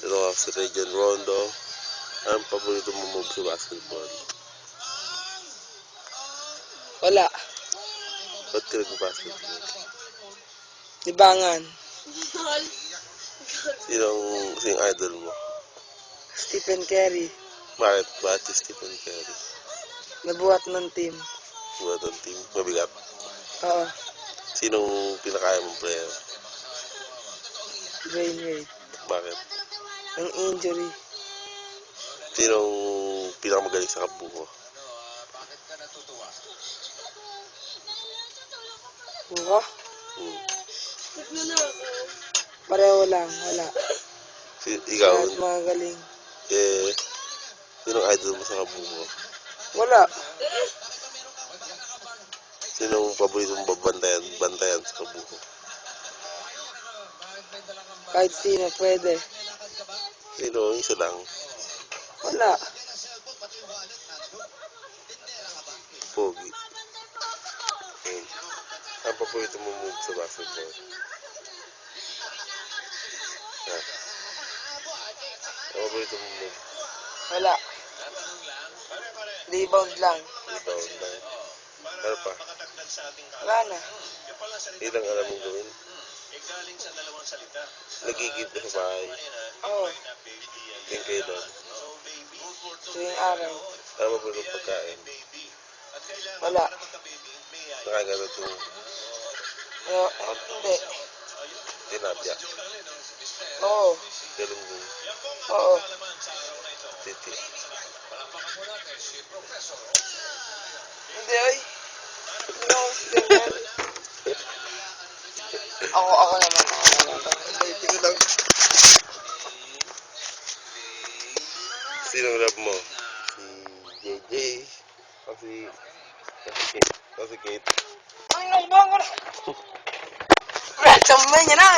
Ito nga si Region Rondo. Anong paborito mo move sa basketball? Wala. Ba't ka nag-basketball? Libangan. Sinong idol mo? Stephen Curry. Bakit? Bakit si Stephen Curry? Nabuhat ng team. Buhat ang team? Mabigat? Oo. Sinong pinakaya mong player? Dwayne Wade. Bakit? Ang injury. Sinong pinakamagaling sa kabuko? Buko? Hmm. Pareho lang. Wala. Ikaw, Lahat magaling. sinong idol mo sa kabuko? Wala. Sinong paborito mong bantayan sa kabuko? Kahit sino pwede. Sino? Isa lang. Wala. Pogi. Okay. Ang paborito mong move sa basketball? Ha? Ang paborito mong move? Wala. Rebound lang. Rebound lang. Ano pa? Wala na. Ilang alam mong gawin? Nagigib ka sa bahay. Oo. Tingin kayo doon. Tuwing araw. Ano paborito mong pagkain? Wala. Nakain ka na itong Hindi. tinapya. Oo. Ganun din. Oo. Titi. Hindi ay. Hindi ako Stephen Curry. Ako naman. Tingin lang. Sinong love mo? Si JJ. Kasi Kate. Ay, nang bangon. Wala, chamay niya na.